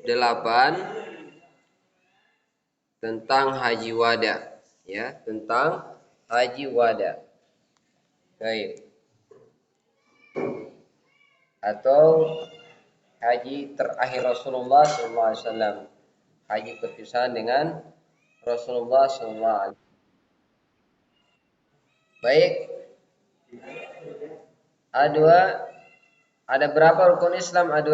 8 tentang haji wada, ya, tentang haji wada. Baik. Atau haji terakhir Rasulullah SAW, haji perpisahan dengan Rasulullah SAW. Baik. A2, ada berapa rukun Islam A2?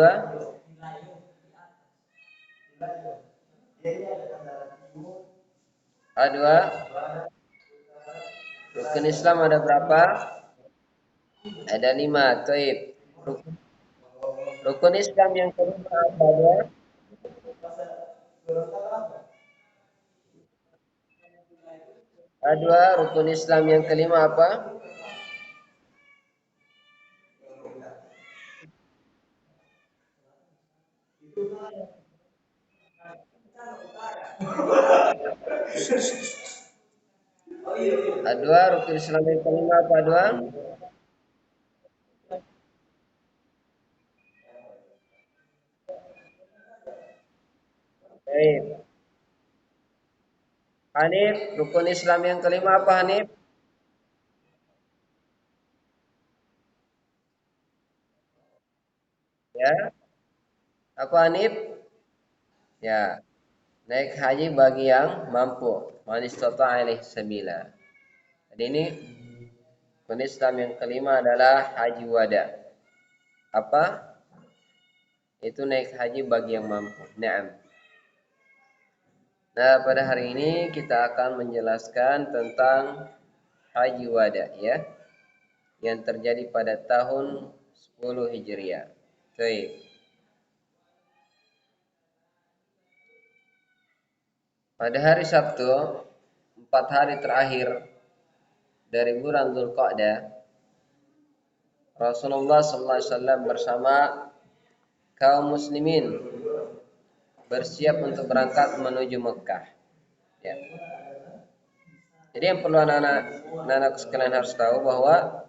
A2, rukun Islam ada berapa? Ada 5. Taib. Rukun Islam yang kelima apa ya? A2, rukun Islam yang kelima apa? A2, rukun Islam yang kelima apa A2? Baik. Hanif, rukun Islam yang kelima apa Hanif? Ya, apa Hanif? Ya, naik haji bagi yang mampu. Man istata'a ilaihi sabila. Jadi ini rukun Islam yang kelima adalah haji wada. Apa? Itu naik haji bagi yang mampu. Naam. Nah, pada hari ini kita akan menjelaskan tentang haji wada, ya, yang terjadi pada tahun 10 Hijriah. Baik. Pada hari Sabtu, 4 hari terakhir dari bulan Dzulqa'dah, Rasulullah SAW bersama kaum muslimin bersiap untuk berangkat menuju Mekah. Ya. Jadi yang perlu anak-anak sekalian harus tahu bahwa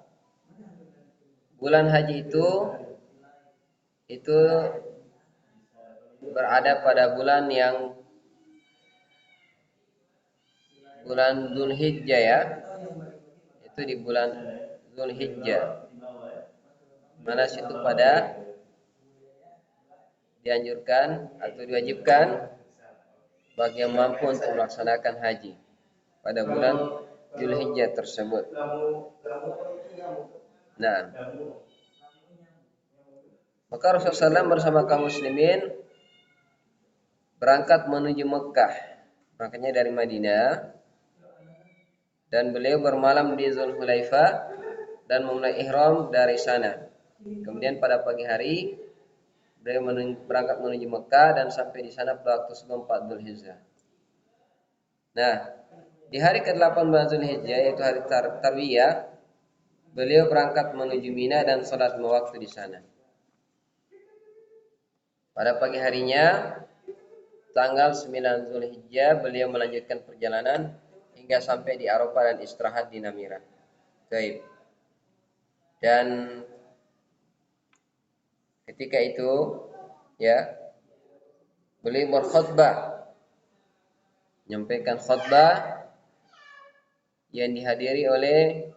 bulan haji itu berada pada bulan yang bulan Zulhijjah, ya. Itu di bulan Zulhijjah. Mana situ pada dianjurkan atau diwajibkan bagi yang mampu untuk melaksanakan haji pada bulan Zulhijjah tersebut. Nah, maka Rasulullah SAW bersama kaum muslimin berangkat menuju Mekah. Makanya dari Madinah, dan beliau bermalam di Zulhulaifah dan memulai ihram dari sana. Kemudian pada pagi hari beliau berangkat menuju Mekah dan sampai di sana pada waktu 4 Dzulhijjah. Nah, di hari ke-18 Zulhijjah, yaitu hari Tarwiyah, beliau berangkat menuju Mina dan sholat 5 waktu di sana. Pada pagi harinya, tanggal 9 Zulhijjah, beliau melanjutkan perjalanan hingga sampai di Arafah dan istirahat di Namira. Baik. Dan ketika itu, ya, beliau berkhutbah, menyampaikan khutbah yang dihadiri oleh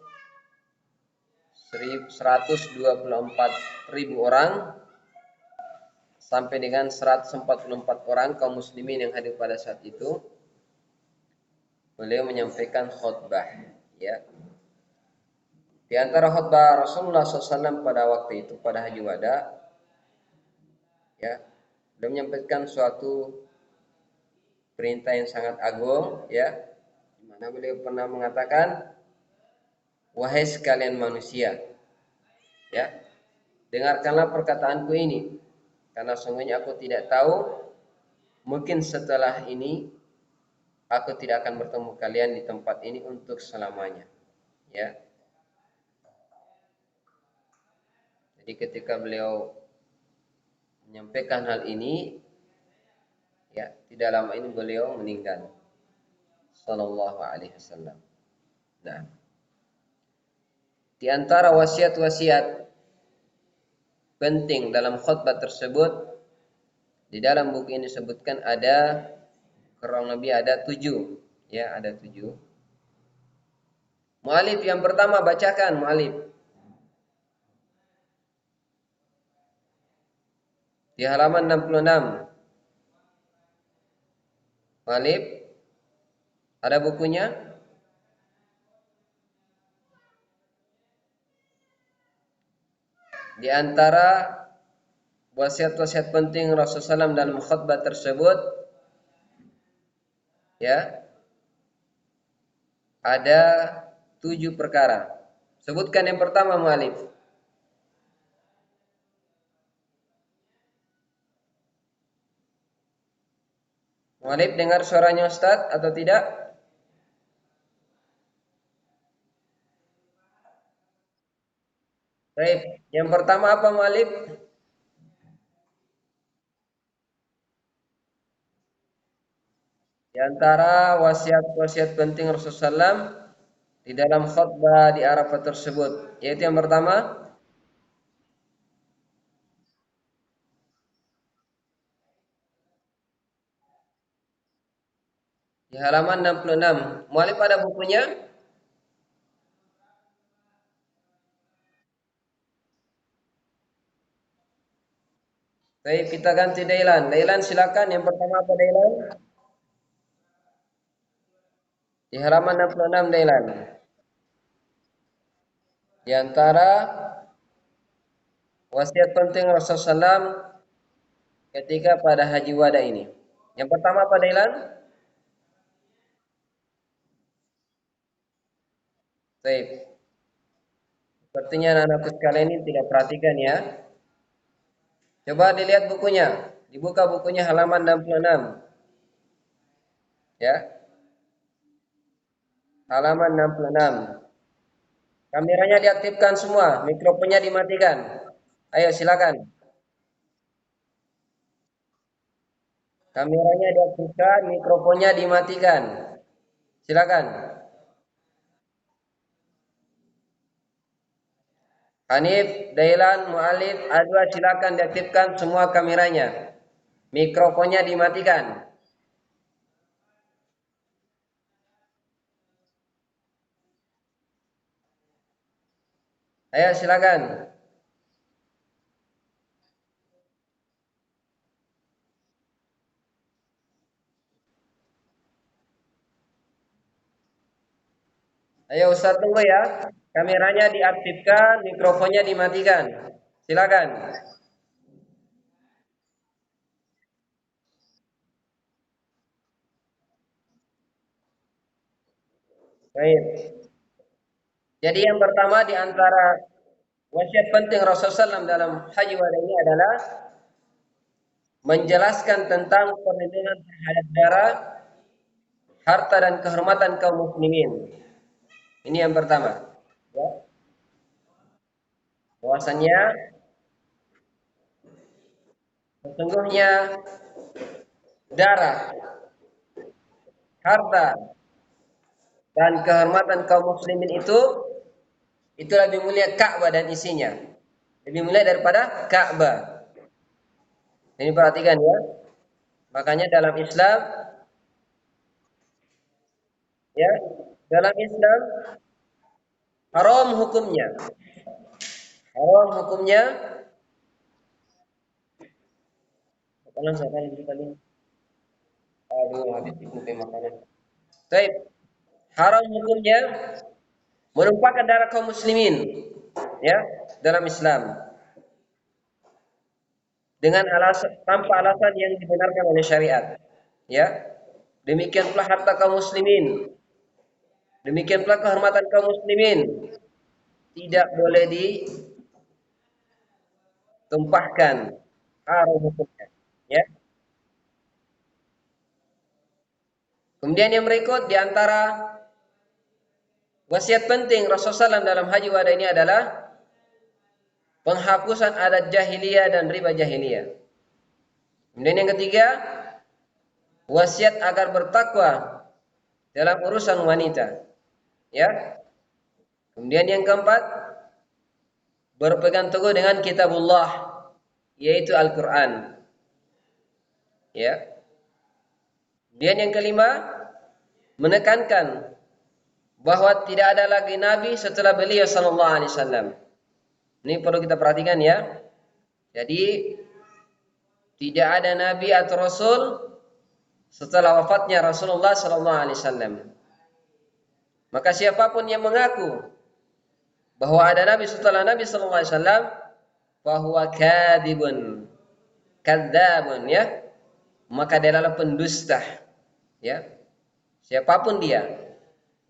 124.000 orang sampai dengan 144 orang kaum muslimin yang hadir pada saat itu. Beliau menyampaikan khutbah, ya. Di antara khutbah Rasulullah SAW pada waktu itu, pada haji wada, ya, beliau menyampaikan suatu perintah yang sangat agung, ya, di mana beliau pernah mengatakan, wahai sekalian manusia, ya, dengarkanlah perkataanku ini, karena sungguhnya aku tidak tahu, mungkin setelah ini aku tidak akan bertemu kalian di tempat ini untuk selamanya, ya. Jadi ketika beliau menyampaikan hal ini, ya, tidak lama ini beliau meninggal, sallallahu alaihi wasallam. Nah, di antara wasiat-wasiat penting dalam khutbah tersebut Di dalam buku ini disebutkan ada kurang lebih ada 7, ya ada 7. Mu'alif yang pertama bacakan mu'alif. Di halaman 66. Mu'alif, ada bukunya? Di antara wasiat-wasiat penting Rasulullah SAW dalam khutbah tersebut, ya, ada 7 perkara. Sebutkan yang pertama mu'alif. Mu'alif dengar suaranya Ustaz atau tidak? Baik, yang pertama apa mu'alif? Di antara wasiat-wasiat penting Rasulullah SAW di dalam khutbah di Arafah tersebut, yaitu yang pertama, di halaman 66. Mu'alif ada bukunya? Baik, kita ganti Dailan. Dailan silakan, yang pertama apa Dailan? Di halaman 66 Dailan. Di antara wasiat penting Rasulullah SAW ketika pada Haji Wada ini. Yang pertama apa Dailan? Baik. Sepertinya anak-anakku sekalian ini tidak perhatikan ya. Coba dilihat bukunya. Dibuka bukunya halaman 66. Ya, halaman 66. Kameranya diaktifkan semua, mikrofonnya dimatikan. Ayo silakan. Kameranya diaktifkan, mikrofonnya dimatikan. Silakan. Hanif, Dailan, Mu'alif, Adwa silakan diaktifkan semua kameranya. Mikrofonnya dimatikan. Ayo silakan. Ayo Ustaz tunggu ya. Kameranya diaktifkan, mikrofonnya dimatikan. Silakan. Baik. Jadi yang pertama di antara wasiat penting Rasulullah SAW dalam Haji Wada ini adalah menjelaskan tentang perlindungan terhadap darah, harta dan kehormatan kaum muslimin. Ini yang pertama. Ya. Bahwasanya sesungguhnya darah, harta dan kehormatan kaum muslimin itu lebih mulia Ka'bah dan isinya. Lebih mulia daripada Ka'bah. Ini perhatikan ya. Makanya dalam Islam, ya, dalam Islam haram hukumnya. Haram hukumnya. Makanan saya tadi. Aduh, habis itu makanan. Baik, haram hukumnya menumpahkan darah kaum muslimin, ya, dalam Islam dengan alasan tanpa alasan yang dibenarkan oleh syariat, ya. Demikian pula harta kaum muslimin, demikian pula kehormatan kaum muslimin tidak boleh ditumpahkan, haram hukumnya, ya. Kemudian yang berikut di antara wasiat penting Rasulullah SAW dalam Haji Wada ini adalah penghapusan adat jahiliyah dan riba jahiliyah. Kemudian yang ketiga, wasiat agar bertakwa dalam urusan wanita. Ya. Kemudian yang keempat, berpegang teguh dengan kitabullah, yaitu Al-Qur'an. Ya. Kemudian yang kelima, menekankan bahwa tidak ada lagi nabi setelah beliau sallallahu alaihi wasallam. Ini perlu kita perhatikan ya. Jadi tidak ada nabi atau rasul setelah wafatnya Rasulullah sallallahu alaihi wasallam. Maka siapapun yang mengaku bahwa ada nabi setelah Nabi sallallahu alaihi wasallam, bahwa kadzibun, kadzabun ya, maka dia adalah pendusta. Ya. Siapapun dia,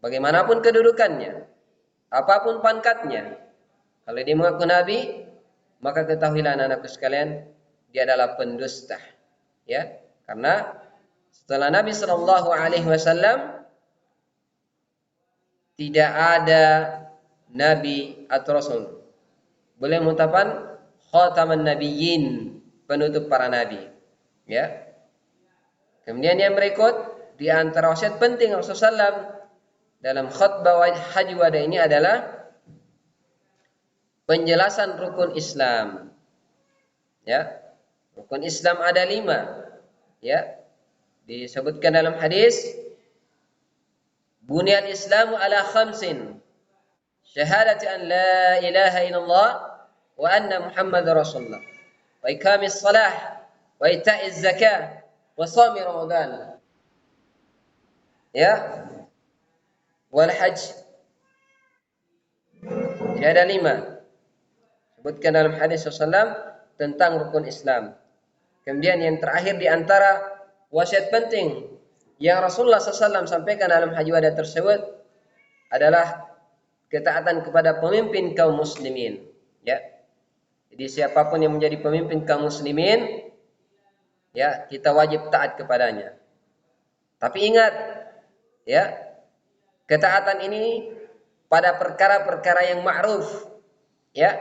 bagaimanapun kedudukannya, apapun pangkatnya, kalau dia mengaku nabi, maka ketahuilah anak-anakku sekalian, dia adalah pendusta. Ya, karena setelah Nabi Shallallahu Alaihi Wasallam tidak ada nabi atau rasul. Boleh mengatakan khataman nabiyyin, penutup para nabi. Ya. Kemudian yang berikut di antara wasiat penting Rasulullah SAW dalam khutbah haji wada ini adalah penjelasan rukun Islam. Ya, rukun Islam ada 5. Ya, disebutkan dalam hadis, Bunyal Islamu ala khamsin, syahadati an la ilaha illallah wa anna Muhammadar Rasulullah, wa iqamis salah, wa ita'iz zakah, wa shaumi Ramadan. Ya, wal hajj. Jadi ada 5. Sebutkan dalam hadis Rasulullah tentang rukun Islam. Kemudian yang terakhir di antara wasiat penting yang Rasulullah SAW sampaikan dalam haji wada tersebut adalah ketaatan kepada pemimpin kaum muslimin. Ya, jadi siapapun yang menjadi pemimpin kaum muslimin, ya kita wajib taat kepadanya. Tapi ingat, ya ketaatan ini pada perkara-perkara yang ma'ruf, ya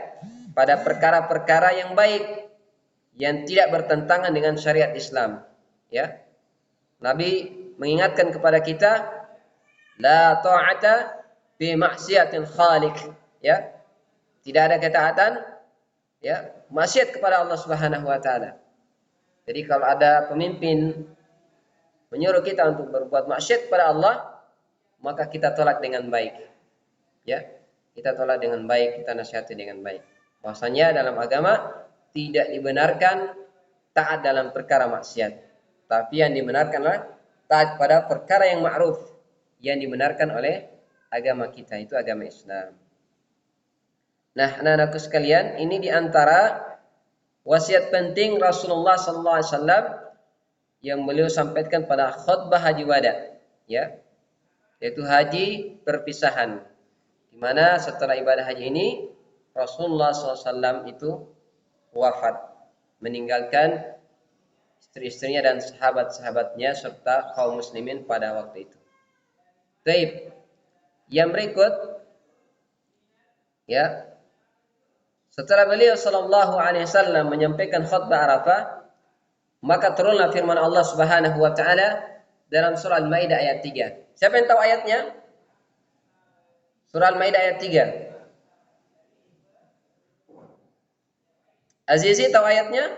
pada perkara-perkara yang baik, yang tidak bertentangan dengan syariat Islam. Ya, Nabi mengingatkan kepada kita, la ta'ata fi maksiatil khaliq. Ya, tidak ada ketaatan, ya maksiat kepada Allah Subhanahu wa taala. Jadi kalau ada pemimpin menyuruh kita untuk berbuat maksiat kepada Allah, maka kita tolak dengan baik. Ya, kita tolak dengan baik, kita nasihati dengan baik. Bahwasanya dalam agama tidak dibenarkan taat dalam perkara maksiat, tapi yang dibenarkan adalah taat pada perkara yang ma'ruf, yang dibenarkan oleh agama kita, itu agama Islam. Nah, anak-anakku sekalian, ini diantara wasiat penting Rasulullah SAW yang beliau sampaikan pada khutbah haji wada, ya, yaitu haji perpisahan, di mana setelah ibadah haji ini Rasulullah SAW itu wafat, meninggalkan istri-istrinya dan sahabat-sahabatnya serta kaum muslimin pada waktu itu. Baik, yang berikut, ya, setelah beliau sallallahu alaihi wasallam menyampaikan khutbah Arafah, maka turunlah firman Allah Subhanahu wa taala dalam surah Al-Maidah ayat 3. Siapa yang tahu ayatnya? Surah Al-Maidah ayat 3. Azizi tahu ayatnya?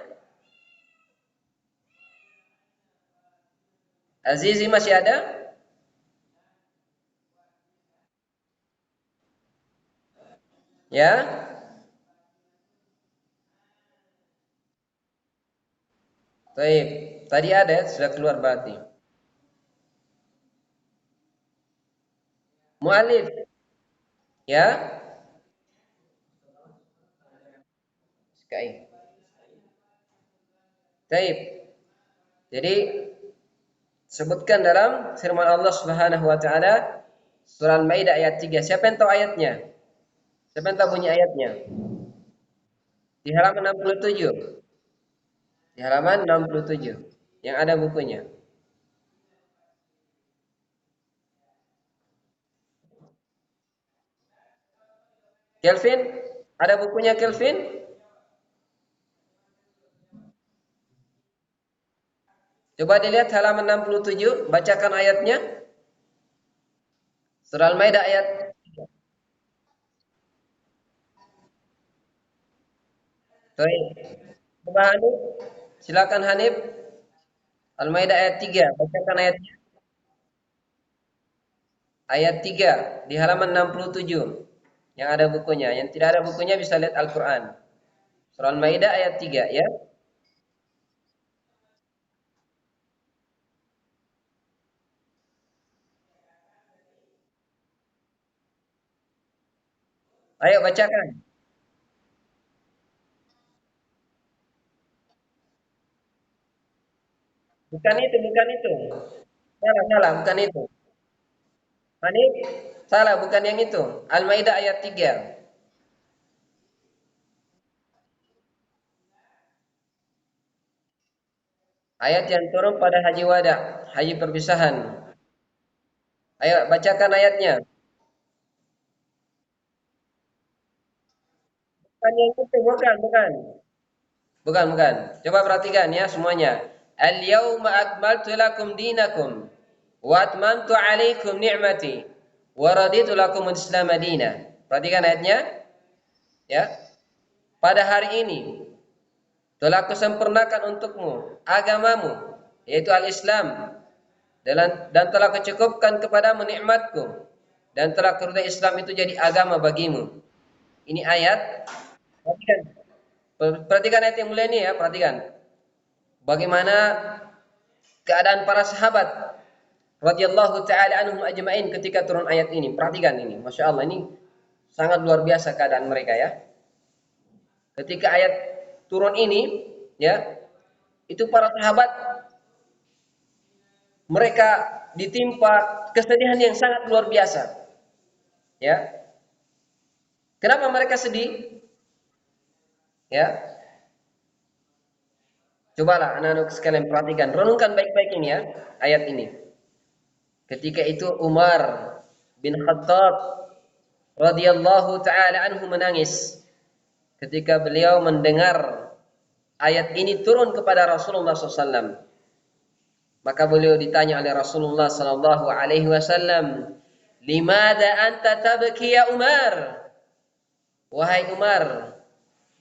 Azizi masih ada? Ya? Baik. Tadi ada, sudah keluar berarti. Mu'alif. Ya? Sekali. Baik. Jadi sebutkan dalam firman Allah Subhanahu wa taala surah Al-Maidah ayat 3. Siapa yang tahu ayatnya? Siapa yang tahu bunyi ayatnya? Di halaman 67. Di halaman 67. Yang ada bukunya. Kelvin, ada bukunya Kelvin? Coba dilihat halaman 67, bacakan ayatnya. Surah Al-Maidah ayat. Baik. Coba Hanif, silakan Hanif. Al-Maidah ayat 3. Bacakan ayatnya. Ayat 3 di halaman 67. Yang ada bukunya. Yang tidak ada bukunya bisa lihat Al-Quran. Surah Al-Maidah ayat 3 ya. Ayo bacakan. Bukan itu, bukan itu. Salah, salah, bukan itu. Hanif, salah, bukan yang itu. Al-Maidah ayat 3. Ayat yang turun pada haji wada, haji perpisahan. Ayo bacakan ayatnya. Bukan yang itu, bukan, bukan. Bukan, bukan. Coba perhatikan ya semuanya. Al-yawma akmaltu lakum dinakum wa atmamtu alaikum ni'mati wa raditu lakum al-islam madina. Perhatikan ayatnya ya. Pada hari ini telah kusempurnakan untukmu agamamu yaitu al-Islam dan telah kucukupkan kepadamu nikmatku dan telah kurnia Islam itu jadi agama bagimu. Ini ayat. Perhatikan, perhatikan ayat yang mulia ini ya. Perhatikan bagaimana keadaan para sahabat radhiyallahu taala anhum ajmain ketika turun ayat ini. Perhatikan ini, masya Allah ini sangat luar biasa keadaan mereka ya. Ketika ayat turun ini, ya, itu para sahabat mereka ditimpa kesedihan yang sangat luar biasa. Ya, kenapa mereka sedih? Ya, cobalah anak-anak sekalian perhatikan, renungkan baik-baik ini ya, ayat ini. Ketika itu Umar bin Khattab radhiyallahu taala anhu menangis ketika beliau mendengar ayat ini turun kepada Rasulullah SAW. Maka beliau ditanya oleh Rasulullah sallallahu alaihi wasallam, "Limada anta tabki ya Umar?" Wahai Umar,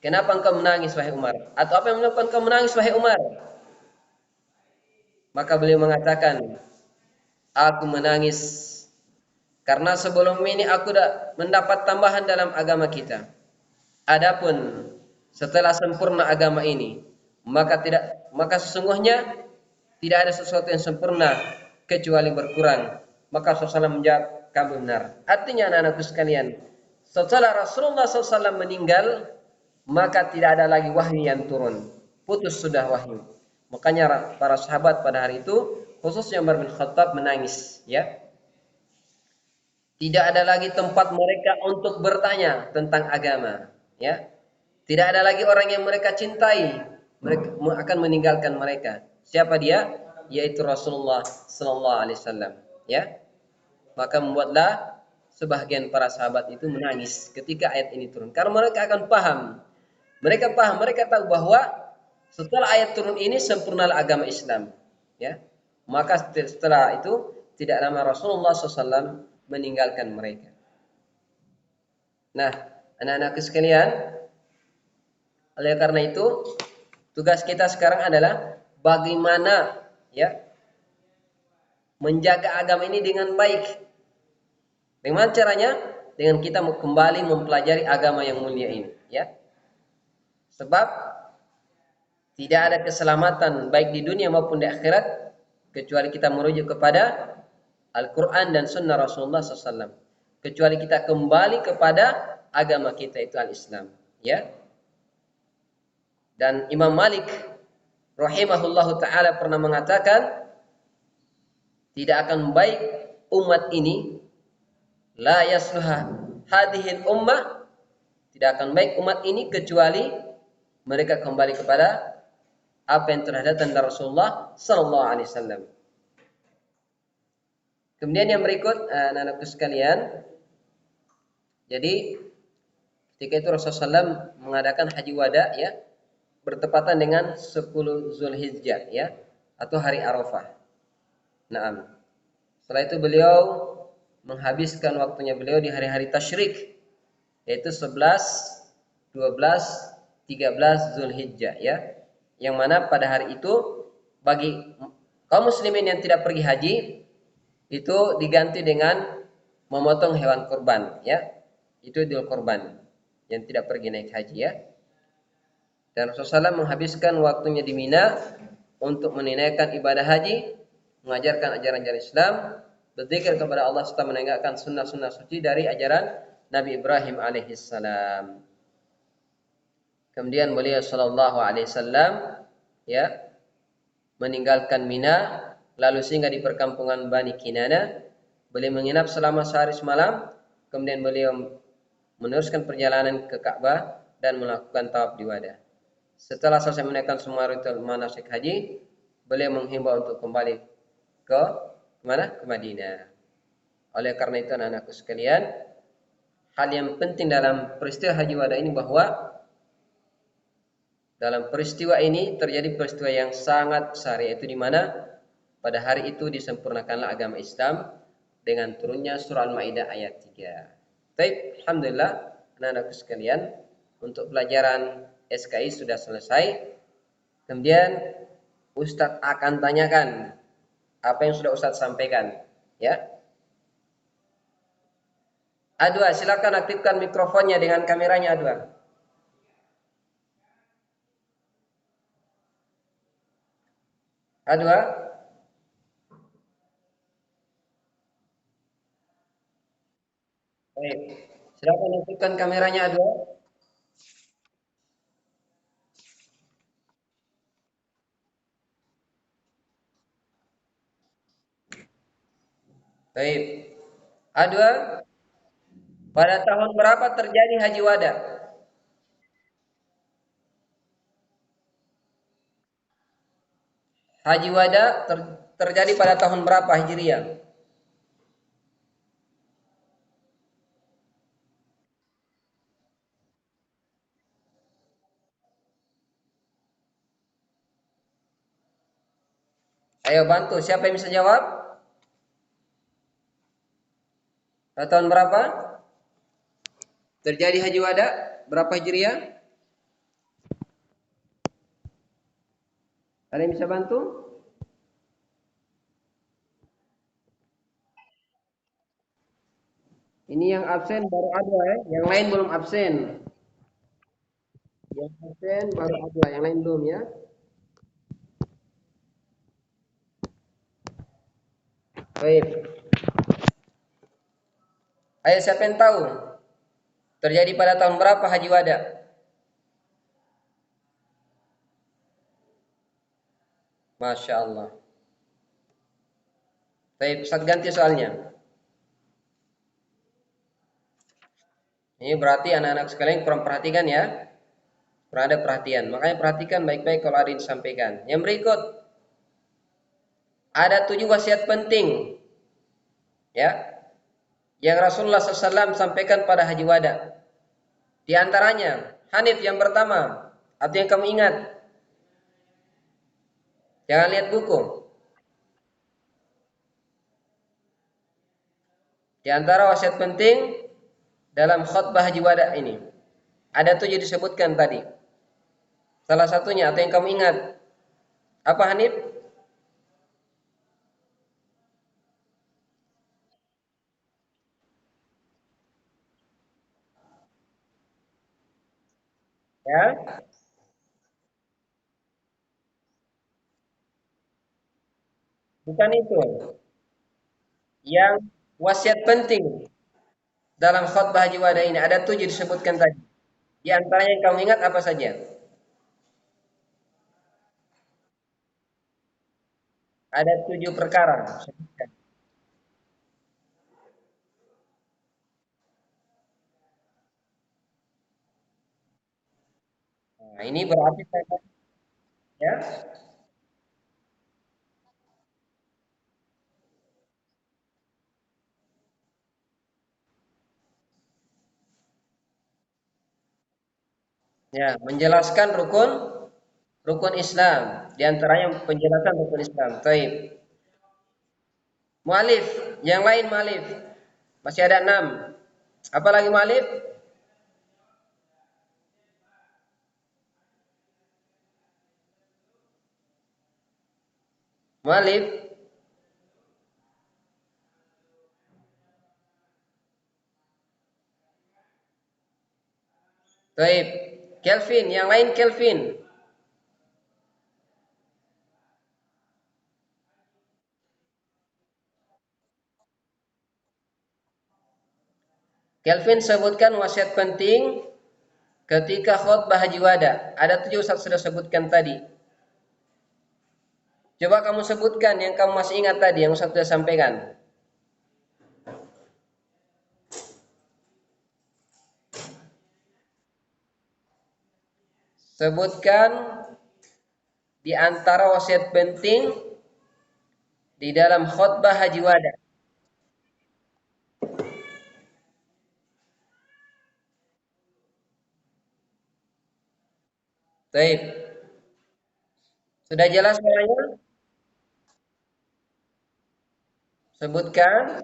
kenapa engkau menangis wahai Umar? Atau apa yang menyebabkan engkau menangis wahai Umar? Maka beliau mengatakan, "Aku menangis karena sebelum ini aku dah mendapat tambahan dalam agama kita. Adapun setelah sempurna agama ini, maka sesungguhnya tidak ada sesuatu yang sempurna kecuali berkurang." Maka Rasulullah menjawab, kamu benar. Artinya anak-anakku sekalian, setelah Rasulullah SAW meninggal, maka tidak ada lagi wahyu yang turun. Putus sudah wahyu. Makanya para sahabat pada hari itu, khususnya Umar bin Khattab menangis. Ya, tidak ada lagi tempat mereka untuk bertanya tentang agama. Ya, tidak ada lagi orang yang mereka cintai. Mereka akan meninggalkan mereka. Siapa dia? Yaitu Rasulullah Sallallahu Alaihi Wasallam. Ya, maka membuatlah sebagian para sahabat itu menangis ketika ayat ini turun. Karena mereka akan paham. Mereka paham, mereka tahu bahwa setelah ayat turun ini sempurnalah agama Islam. Ya, maka setelah itu tidak lama Rasulullah SAW meninggalkan mereka. Nah, anak-anak sekalian, oleh karena itu tugas kita sekarang adalah bagaimana ya menjaga agama ini dengan baik. Bagaimana caranya? Dengan kita kembali mempelajari agama yang mulia ini, ya. Sebab tidak ada keselamatan baik di dunia maupun di akhirat kecuali kita merujuk kepada Al-Quran dan Sunnah Rasulullah SAW. Kecuali kita kembali kepada agama kita itu Al-Islam, ya. Dan Imam Malik rahimahullahu taala pernah mengatakan, tidak akan baik umat ini, la yasluha hadhil ummah, tidak akan baik umat ini kecuali mereka kembali kepada apa yang telah datang dari Rasulullah sallallahu alaihi wasallam. Kemudian yang berikut, anak-anakku sekalian, jadi ketika itu Rasulullah SAW mengadakan haji wada, ya, bertepatan dengan 10 Zulhijjah, ya, atau hari Arafah. Naam. Setelah itu beliau menghabiskan waktunya beliau di hari-hari tasyrik, yaitu 11, 12, 13 Zulhijjah, ya. Yang mana pada hari itu bagi Kaum muslimin yang tidak pergi haji itu diganti dengan memotong hewan kurban, ya. Itu idul kurban yang tidak pergi naik haji, ya. Dan Rasulullah SAW menghabiskan waktunya di Mina untuk menunaikan ibadah haji, mengajarkan ajaran-ajaran Islam, berzikir kepada Allah serta menegakkan sunnah-sunnah suci dari ajaran Nabi Ibrahim alaihissalam. Kemudian beliau sallallahu alaihi wasallam, ya, meninggalkan Mina lalu singgah di perkampungan Bani Kinana. Beliau menginap selama sehari semalam, kemudian beliau meneruskan perjalanan ke Ka'bah dan melakukan tawaf di Wada. Setelah selesai menunaikan semua ritual manasik haji, beliau menghimbau untuk kembali ke mana? Ke Madinah. Oleh karena itu anak-anakku sekalian, hal yang penting dalam peristiwa haji wada ini bahwa dalam peristiwa ini terjadi peristiwa yang sangat besar, yaitu di mana pada hari itu disempurnakanlah agama Islam dengan turunnya surah Al-Maidah ayat 3. Baik, alhamdulillah anak-anakku sekalian, untuk pelajaran SKI sudah selesai. Kemudian Ustadz akan tanyakan apa yang sudah Ustadz sampaikan, ya. Adwa, silakan aktifkan mikrofonnya dengan kameranya, Adwa. Adwa. Baik. Silakan aktifkan kameranya, Adwa. Baik. Adwa, pada tahun berapa terjadi Haji Wada? Haji Wada terjadi pada tahun berapa Hijriah? Ayo bantu, siapa yang bisa jawab? Pada tahun berapa terjadi Haji Wada? Berapa Hijriah? Ada yang bisa bantu? Ini yang absen baru Adwa, ya. Yang lain belum absen. Yang absen baru Adwa, yang lain belum, ya. Baik. Ayo siapa yang tahu terjadi pada tahun berapa Haji Wada? Masya Allah. Baik, Ustaz ganti soalnya. Ini berarti anak-anak sekalian kurang perhatikan, ya. Kurang ada perhatian. Makanya perhatikan baik-baik kalau ada yang disampaikan. Yang berikut, ada 7 wasiat penting, ya, yang Rasulullah SAW sampaikan pada Haji Wada. Di antaranya, Hanif yang pertama, atau yang kamu ingat, jangan lihat buku. Di antara wasiat penting dalam khutbah Haji Wada ini, ada 7 disebutkan tadi. Salah satunya atau yang kamu ingat, apa Hanif? Ya, bukan itu. Yang wasiat penting dalam khutbah Haji Wada ini ada 7 disebutkan tadi. Di antaranya yang kamu ingat apa saja? Ada 7 perkara. Nah, ini berarti ya, ya, menjelaskan rukun rukun Islam. Di antaranya penjelasan rukun Islam. Taib. Mu'alif, yang lain mu'alif. Masih ada 6. Apa lagi mu'alif? Mu'alif. Baik. Kelvin, yang lain Kelvin. Kelvin sebutkan wasiat penting ketika khutbah haji wada. Ada 7 Ustaz sudah sebutkan tadi. Coba kamu sebutkan yang kamu masih ingat tadi yang Ustaz sudah sampaikan. Sebutkan di antara wasiat penting di dalam khutbah haji wada. Baik. Sudah jelas semuanya? Sebutkan.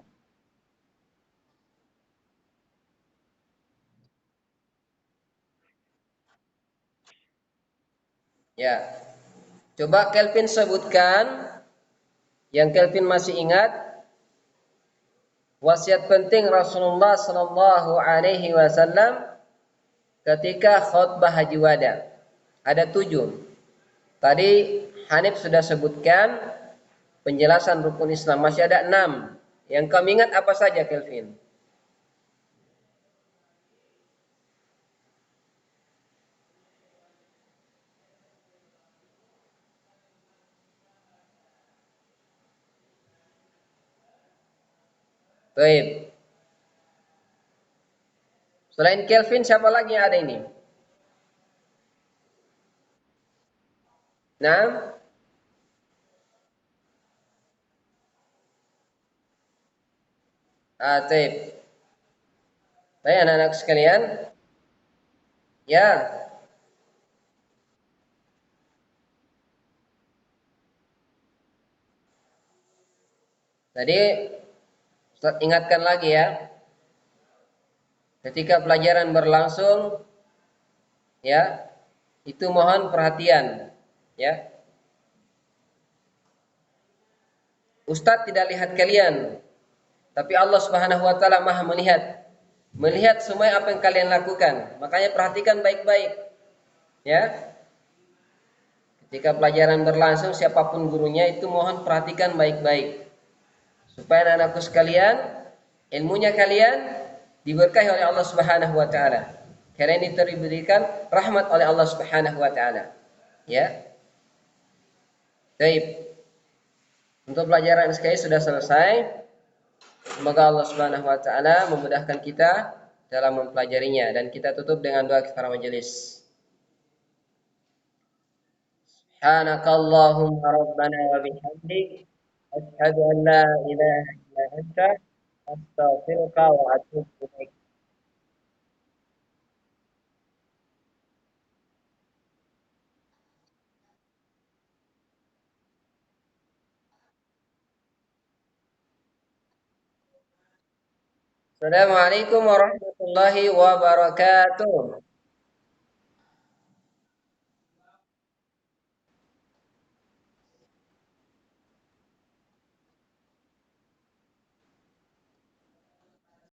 Ya. Coba Kelvin sebutkan yang Kelvin masih ingat wasiat penting Rasulullah Shallallahu Alaihi Wasallam ketika khutbah haji wada. Ada 7. Tadi Hanif sudah sebutkan penjelasan rukun Islam. Masih ada 6. Yang kamu ingat apa saja, Kelvin? Baik. Selain Kelvin, siapa lagi yang ada ini? Nah, Atib. Baik anak-anak sekalian. Ya, tadi Ustaz ingatkan lagi ya. Ketika pelajaran berlangsung, ya, itu mohon perhatian, ya. Ustadz tidak lihat kalian, tapi Allah Subhanahu wa taala Maha melihat. Melihat semua apa yang kalian lakukan. Makanya perhatikan baik-baik. Ya. Ketika pelajaran berlangsung siapapun gurunya itu mohon perhatikan baik-baik. Supaya anak-anakku sekalian, ilmunya kalian diberkahi oleh Allah Subhanahu wa taala. Karena ini diberikan rahmat oleh Allah Subhanahu wa taala. Ya. Baik. Untuk pelajaran sekali sudah selesai. Semoga Allah Subhanahu wa taala memudahkan kita dalam mempelajarinya dan kita tutup dengan doa kifarah majelis. Subhanakallahumma rabbana wa bihamdik asyhadu an la ilaha illa anta astaghfiruka wa atubu ilaik. Assalamualaikum warahmatullahi wabarakatuh.